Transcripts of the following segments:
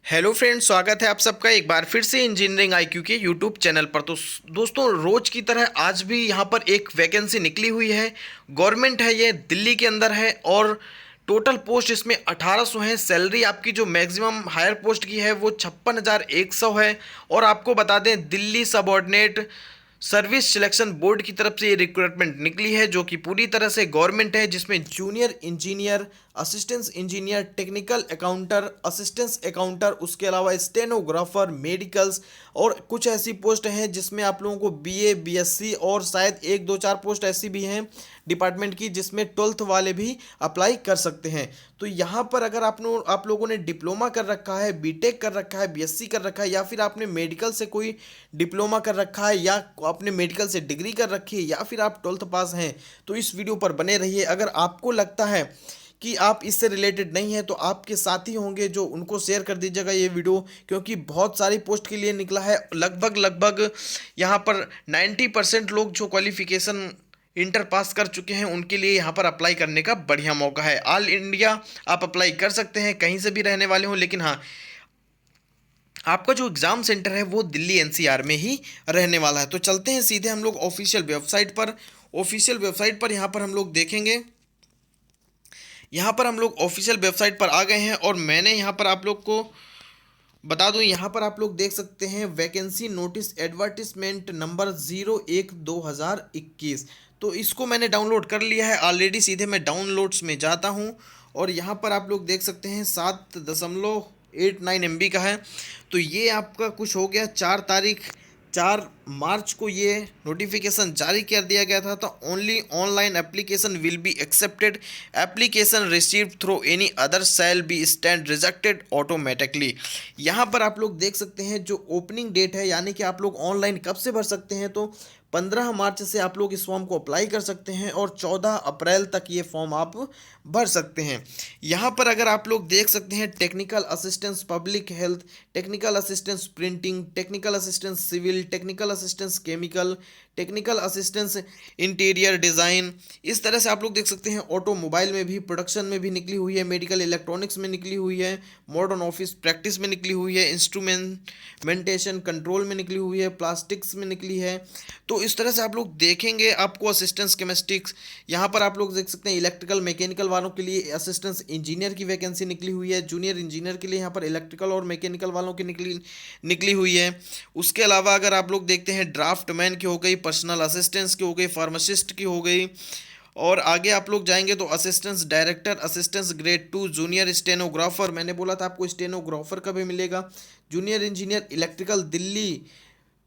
Hello friends, स्वागत है आप सबका एक बार फिर से इंजीनियरिंग आईक्यू के यूट्यूब चैनल पर। तो दोस्तों, रोज की तरह आज भी यहाँ पर एक वैकेंसी निकली हुई है। गवर्नमेंट है, ये दिल्ली के अंदर है और टोटल पोस्ट इसमें 1800 है। सैलरी आपकी जो मैक्सिमम हायर पोस्ट की है वो 56,100 है। और आपको बता दें, Delhi subordinate service selection board की तरफ से ये रिक्रूटमेंट निकली है, जो कि पूरी तरह से गवर्नमेंट है, जिसमें junior engineer, assistant engineer, technical accounter, assistant accounter, उसके अलावा स्टेनोग्राफर, मेडिकल्स और कुछ ऐसी पोस्ट हैं जिसमें आप लोगों को बीए, बीएससी और शायद एक दो चार पोस्ट ऐसी भी हैं डिपार्टमेंट की जिसमें 12th वाले भी अप्लाई कर सकते हैं। तो यहाँ पर अगर आप लोगों ने डिप्लोमा कर रखा है, बीटेक कर रखा है, बीएससी कर रखा है, या फिर आपने मेडिकल से कोई डिप्लोमा कर रखा है, या आपने मेडिकल से डिग्री कर रखी है, या फिर आप 12th पास हैं, तो इस वीडियो पर बने रहिए। अगर आपको लगता है कि आप इससे रिलेटेड नहीं है तो आपके साथी होंगे जो उनको शेयर कर दीजिएगा ये वीडियो, क्योंकि बहुत सारी पोस्ट के लिए निकला है। लगभग लगभग यहाँ पर 90% लोग जो क्वालिफिकेशन इंटर पास कर चुके हैं उनके लिए यहाँ पर अप्लाई करने का बढ़िया मौका है। ऑल इंडिया आप अप्लाई कर सकते हैं, कहीं से भी रहने वाले हो, लेकिन हाँ, आपका जो एग्ज़ाम सेंटर है वो दिल्ली एनसीआर में ही रहने वाला है। तो चलते हैं सीधे हम लोग ऑफिशियल वेबसाइट पर। ऑफिशियल वेबसाइट पर यहाँ पर हम लोग देखेंगे, यहाँ पर हम लोग ऑफिशियल वेबसाइट पर आ गए हैं और मैंने यहाँ पर आप लोग को बता दूं, यहाँ पर आप लोग देख सकते हैं वैकेंसी नोटिस एडवर्टिजमेंट नंबर 01/2021। तो इसको मैंने डाउनलोड कर लिया है ऑलरेडी। सीधे मैं डाउनलोड्स में जाता हूँ और यहाँ पर आप लोग देख सकते हैं 7.89 MB का है। तो ये आपका कुछ हो गया 4 मार्च को ये नोटिफिकेशन जारी कर दिया गया था। तो only online application will be accepted, application received through any other shall be stand rejected automatically. यहाँ पर आप लोग देख सकते हैं जो ओपनिंग डेट है, यानी कि आप लोग ऑनलाइन कब से भर सकते हैं। तो 15 मार्च से आप लोग इस फॉर्म को अप्लाई कर सकते हैं और 14 अप्रैल तक ये फॉर्म आप भर सकते हैं। यहाँ पर अगर आप लोग देख सकते हैं technical assistance public health, technical assistance printing, technical assistance civil, technical assistance chemical, technical assistance interior design, इस तरह से आप लोग देख सकते हैं। ऑटोमोबाइल में भी, प्रोडक्शन में भी निकली हुई है, मेडिकल इलेक्ट्रॉनिक्स में निकली हुई है, मॉडर्न ऑफिस प्रैक्टिस में निकली हुई है, इंस्ट्रूमेंटेशन कंट्रोल में निकली हुई है, प्लास्टिक्स में निकली है। तो इस तरह से आप लोग देखेंगे आपको असिस्टेंस केमिस्ट्रिक्स, यहाँ पर आप लोग देख सकते हैं इलेक्ट्रिकल मैकेनिकल वालों के लिए असिस्टेंस इंजीनियर की वैकेंसी निकली हुई है, जूनियर इंजीनियर के लिए यहाँ पर इलेक्ट्रिकल और मैकेनिकल वालों की निकली हुई है। उसके अलावा अगर आप लोग देखते हैं ड्राफ्टमैन की हो गई, पर्सनल असिस्टेंस की हो गई, फार्मासिस्ट की हो गई, और आगे आप लोग जाएंगे तो assistant director, assistant grade 2, junior stenographer, मैंने बोला था आपको स्टेनोग्राफर का भी मिलेगा, junior engineer electrical, Delhi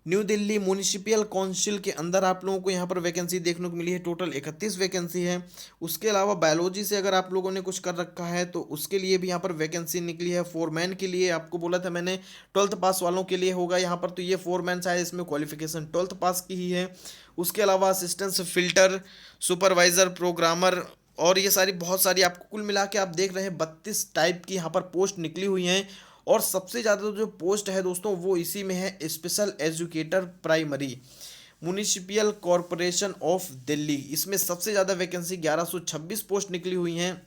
new Delhi municipal council के अंदर आप लोगों को यहाँ पर वैकेंसी देखने को मिली है। टोटल 31 वैकेंसी है। उसके अलावा बायोलॉजी से अगर आप लोगों ने कुछ कर रखा है तो उसके लिए भी यहाँ पर वैकेंसी निकली है। फोरमैन के लिए आपको बोला था मैंने 12th पास वालों के लिए होगा यहाँ पर, तो ये फोरमैन शायद इसमें क्वालिफिकेशन 12th पास की ही है। उसके अलावा असिस्टेंट फिल्टर सुपरवाइज़र, प्रोग्रामर, और ये सारी बहुत सारी आपको कुल मिला के आप देख रहे हैं 32 टाइप की यहाँ पर पोस्ट निकली हुई हैं। और सबसे ज़्यादा जो पोस्ट है दोस्तों वो इसी में है, special educator primary municipal corporation of Delhi. इसमें सबसे ज़्यादा वैकेंसी 1126 पोस्ट निकली हुई हैं।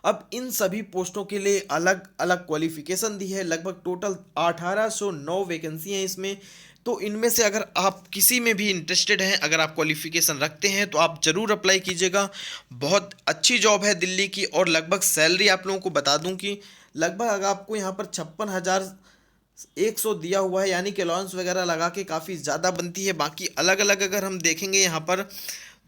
अब इन सभी पोस्टों के लिए अलग अलग क्वालिफिकेशन दी है। लगभग टोटल 1809 वैकेंसी हैं इसमें। तो इनमें से अगर आप किसी में भी इंटरेस्टेड हैं, अगर आप क्वालिफिकेशन रखते हैं तो आप ज़रूर अप्लाई कीजिएगा। बहुत अच्छी जॉब है दिल्ली की। और लगभग सैलरी आप लोगों को बता दूं कि लगभग अगर आपको यहाँ पर 56,100 दिया हुआ है, यानी कि अलाउंस वगैरह लगा के काफ़ी ज़्यादा बनती है। बाकी अलग अलग अगर हम देखेंगे यहाँ पर,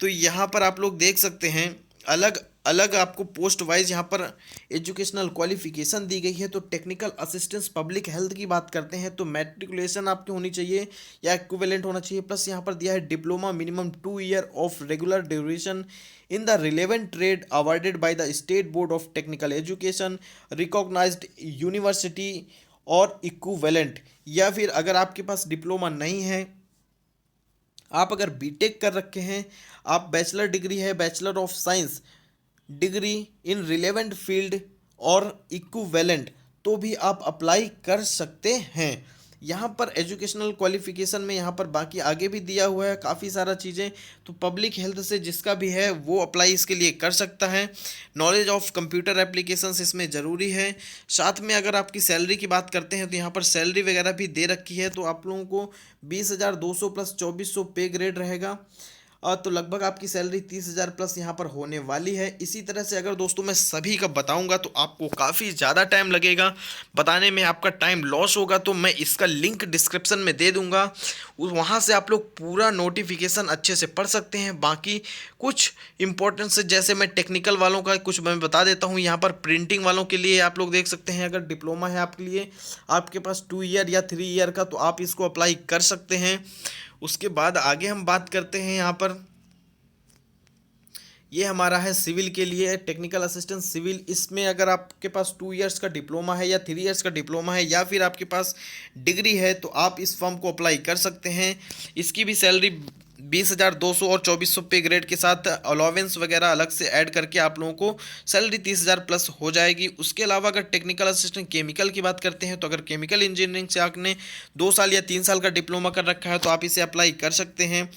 तो यहाँ पर आप लोग देख सकते हैं अलग अलग आपको पोस्ट वाइज यहाँ पर एजुकेशनल क्वालिफिकेशन दी गई है। तो टेक्निकल असिस्टेंस पब्लिक हेल्थ की बात करते हैं तो मैट्रिकुलेशन आपकी होनी चाहिए या इक्विवेलेंट होना चाहिए। प्लस यहाँ पर दिया है diploma minimum 2 year of regular duration in the relevant trade awarded by the state board of technical education, recognised university और इक्विवेलेंट। या फिर अगर आपके पास डिप्लोमा नहीं है, आप अगर बीटेक कर रखे हैं, आप बैचलर डिग्री है, bachelor of science degree in relevant field और इक्विवेलेंट, तो भी आप अप्लाई कर सकते हैं। यहाँ पर एजुकेशनल क्वालिफिकेशन में यहाँ पर बाकी आगे भी दिया हुआ है काफ़ी सारा चीज़ें, तो पब्लिक हेल्थ से जिसका भी है वो अप्लाई इसके लिए कर सकता है। नॉलेज ऑफ कंप्यूटर एप्लीकेशंस इसमें ज़रूरी है। साथ में अगर आपकी सैलरी की बात करते हैं तो यहाँ पर सैलरी वगैरह भी दे रखी है, तो आप लोगों को 20,200 प्लस 2,400 पे ग्रेड रहेगा, तो लगभग आपकी सैलरी 30,000 प्लस यहाँ पर होने वाली है। इसी तरह से अगर दोस्तों मैं सभी का बताऊंगा तो आपको काफ़ी ज़्यादा टाइम लगेगा, बताने में आपका टाइम लॉस होगा, तो मैं इसका लिंक डिस्क्रिप्शन में दे दूंगा, वहाँ से आप लोग पूरा नोटिफिकेशन अच्छे से पढ़ सकते हैं। बाकी कुछ इंपॉर्टेंस जैसे मैं टेक्निकल वालों का कुछ मैं बता देता हूँ। यहाँ पर प्रिंटिंग वालों के लिए आप लोग देख सकते हैं, अगर डिप्लोमा है आपके लिए, आपके पास 2 ईयर या 3 ईयर का, तो आप इसको अप्लाई कर सकते हैं। उसके बाद आगे हम बात करते हैं यहाँ पर, ये हमारा है सिविल के लिए टेक्निकल असिस्टेंट सिविल। इसमें अगर आपके पास 2 इयर्स का डिप्लोमा है या 3 इयर्स का डिप्लोमा है या फिर आपके पास डिग्री है, तो आप इस फॉर्म को अप्लाई कर सकते हैं। इसकी भी सैलरी 20,200 और 2,400 पे ग्रेड के साथ अलावेंस वगैरह अलग से ऐड करके आप लोगों को सैलरी 30,000 प्लस हो जाएगी। उसके अलावा अगर टेक्निकल असिस्टेंट केमिकल की बात करते हैं, तो अगर केमिकल इंजीनियरिंग से आपने 2 साल या 3 साल का डिप्लोमा कर रखा है तो आप इसे अप्लाई कर सकते हैं।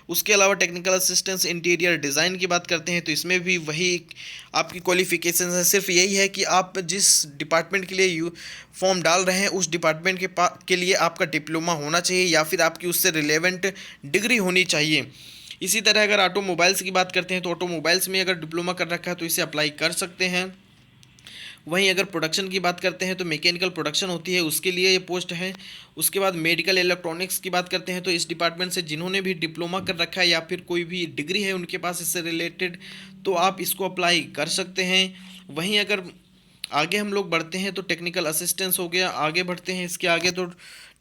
उसके अलावा टेक्निकल असिस्टेंस इंटीरियर डिज़ाइन की बात करते हैं, तो इसमें भी वही आपकी क्वालिफिकेशन है, सिर्फ यही है कि आप जिस डिपार्टमेंट के लिए फॉर्म डाल रहे हैं उस डिपार्टमेंट के लिए आपका डिप्लोमा होना चाहिए या फिर आपकी उससे रिलेवेंट डिग्री होनी चाहिए। इसी तरह अगर ऑटोमोबाइल्स की बात करते हैं, तो ऑटोमोबाइल्स में अगर डिप्लोमा कर रखा है तो इसे अप्लाई कर सकते हैं। वहीं अगर प्रोडक्शन की बात करते हैं तो मैकेनिकल प्रोडक्शन होती है, उसके लिए ये पोस्ट है। उसके बाद मेडिकल इलेक्ट्रॉनिक्स की बात करते हैं, तो इस डिपार्टमेंट से जिन्होंने भी डिप्लोमा कर रखा है या फिर कोई भी डिग्री है उनके पास इससे रिलेटेड, तो आप इसको अप्लाई कर सकते हैं। वहीं अगर आगे हम लोग बढ़ते हैं तो टेक्निकल असिस्टेंस हो गया, आगे बढ़ते हैं इसके आगे तो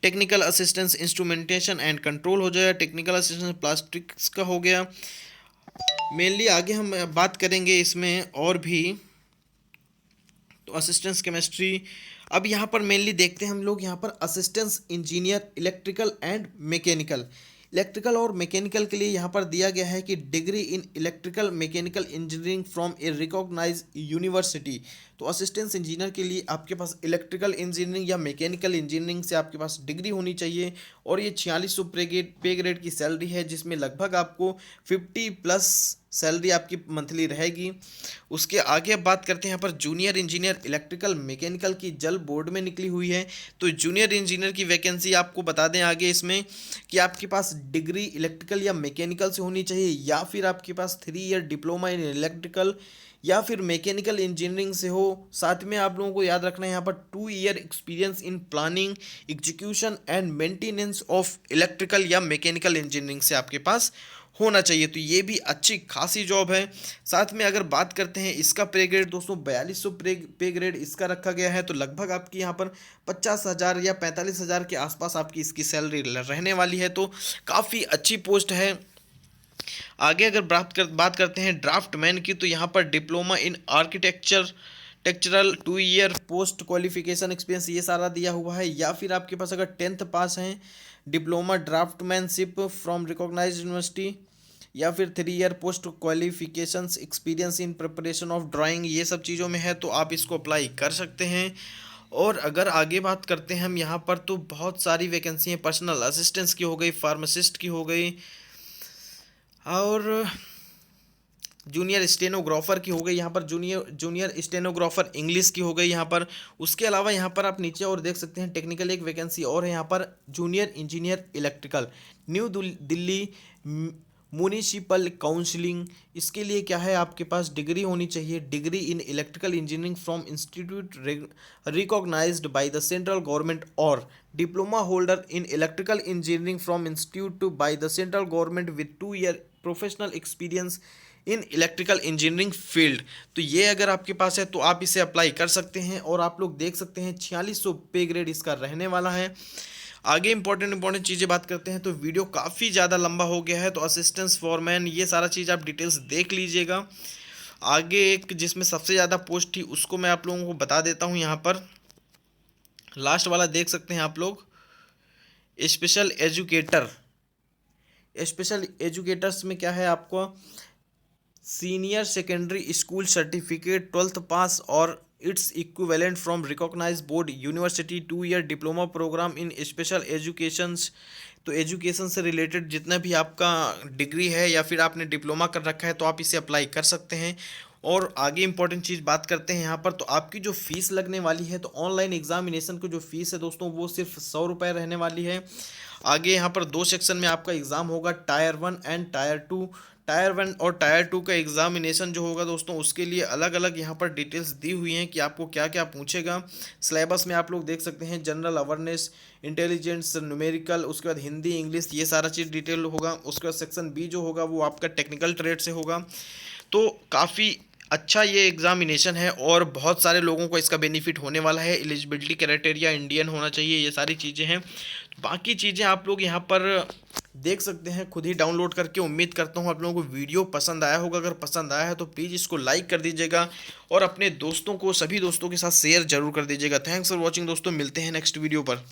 technical assistance instrumentation and control हो जाएगा, टेक्निकल असिस्टेंस प्लास्टिक्स का हो गया। मेनली आगे हम बात करेंगे इसमें और भी, तो असिस्टेंस केमिस्ट्री। अब यहाँ पर मेनली देखते हैं हम लोग यहाँ पर assistance engineer electrical and mechanical. Electrical और मैकेनिकल के लिए यहाँ पर दिया गया है कि degree in electrical mechanical engineering from a recognise university. तो असिस्टेंस इंजीनियर के लिए आपके पास इलेक्ट्रिकल इंजीनियरिंग या मैकेनिकल इंजीनियरिंग से आपके पास डिग्री होनी चाहिए, और ये 4600 पे ग्रेड की सैलरी है, जिसमें लगभग आपको 50 प्लस सैलरी आपकी मंथली रहेगी। उसके आगे अब बात करते हैं यहाँ पर जूनियर इंजीनियर इलेक्ट्रिकल मैकेनिकल की जल बोर्ड में निकली हुई है। तो जूनियर इंजीनियर की वैकेंसी आपको बता दें आगे इसमें कि आपके पास डिग्री इलेक्ट्रिकल या मैकेनिकल से होनी चाहिए, या फिर आपके पास 3 ईयर डिप्लोमा इन इलेक्ट्रिकल या फिर मैकेनिकल इंजीनियरिंग से हो। साथ में आप लोगों को याद रखना है यहाँ पर 2 year experience in planning execution and maintenance of electrical या मैकेनिकल इंजीनियरिंग से आपके पास होना चाहिए। तो ये भी अच्छी खासी जॉब है। साथ में अगर बात करते हैं इसका पे ग्रेड दोस्तों 4200 पे ग्रेड इसका रखा गया है, तो लगभग आपकी यहाँ पर 50,000 या 45,000 के आसपास आपकी इसकी सैलरी रहने वाली है, तो काफ़ी अच्छी पोस्ट है। आगे अगर बात करते हैं ड्राफ्टमैन की, तो यहाँ पर diploma in architectural 2 year post qualification experience ये सारा दिया हुआ है, या फिर आपके पास अगर 10th पास हैं diploma draughtsmanship from recognise university, या फिर 3 year post qualifications experience in preparation of drawing, ये सब चीज़ों में है, तो आप इसको अप्लाई कर सकते हैं। और अगर आगे बात करते हैं हम यहाँ पर, तो बहुत सारी वैकेंसी हैं, पर्सनल असिस्टेंट्स की हो गई, फार्मासिस्ट की हो गई, और जूनियर स्टेनोग्राफर की हो गई, यहाँ पर जूनियर स्टेनोग्राफर इंग्लिश की हो गई यहाँ पर। उसके अलावा यहाँ पर आप नीचे और देख सकते हैं टेक्निकल एक वैकेंसी और है यहाँ पर, junior engineer electrical new Delhi municipal counselling. इसके लिए क्या है, आपके पास डिग्री होनी चाहिए, degree in electrical engineering from institute recognised by the central government, और diploma holder in electrical engineering from institute by the central government with 2 year professional experience in electrical engineering field. तो ये अगर आपके पास है तो आप इसे अप्लाई कर सकते हैं, और आप लोग देख सकते हैं 4600 पे ग्रेड इसका रहने वाला है। आगे इंपॉर्टेंट चीज़ें बात करते हैं, तो वीडियो काफ़ी ज़्यादा लंबा हो गया है, तो असिस्टेंस फॉरमैन ये सारा चीज़ आप डिटेल्स देख लीजिएगा। आगे एक जिसमें सबसे ज़्यादा पोस्ट थी उसको मैं आप लोगों को बता देता हूँ, यहाँ पर लास्ट वाला देख सकते हैं आप लोग, स्पेशल एजुकेटर। स्पेशल एजुकेटर्स में क्या है, आपको senior secondary school certificate 12th pass और its equivalent from recognised board university 2 year diploma program in special educations. तो एजुकेशन से रिलेटेड जितना भी आपका डिग्री है या फिर आपने डिप्लोमा कर रखा है तो आप इसे अप्लाई कर सकते हैं। और आगे इंपॉर्टेंट चीज़ बात करते हैं यहाँ पर, तो आपकी जो फीस लगने वाली है, तो ऑनलाइन एग्जामिनेशन की जो फीस है दोस्तों वो सिर्फ 100 रुपये रहने वाली है। आगे यहाँ पर 2 सेक्शन में आपका एग्ज़ाम होगा, टायर 1 एंड टायर 2। टायर 1 और टायर 2 का एग्जामिनेशन जो होगा दोस्तों उसके लिए अलग अलग यहाँ पर डिटेल्स दी हुई हैं कि आपको क्या क्या पूछेगा। सिलेबस में आप लोग देख सकते हैं जनरल अवेयरनेस, इंटेलिजेंस, न्यूमेरिकल, उसके बाद हिंदी, इंग्लिश, ये सारा चीज़ डिटेल होगा। उसके बाद सेक्शन बी जो होगा वो आपका टेक्निकल ट्रेड से होगा। तो काफ़ी अच्छा ये एग्जामिनेशन है और बहुत सारे लोगों को इसका बेनिफिट होने वाला है। एलिजिबिलिटी क्राइटेरिया इंडियन होना चाहिए, ये सारी चीज़ें हैं। बाकी चीज़ें आप लोग यहाँ पर देख सकते हैं खुद ही डाउनलोड करके। उम्मीद करता हूँ आप लोगों को वीडियो पसंद आया होगा। अगर पसंद आया है तो प्लीज़ इसको लाइक कर दीजिएगा और अपने दोस्तों को, सभी दोस्तों के साथ शेयर जरूर कर दीजिएगा। थैंक्स फॉर वॉचिंग दोस्तों, मिलते हैं नेक्स्ट वीडियो पर।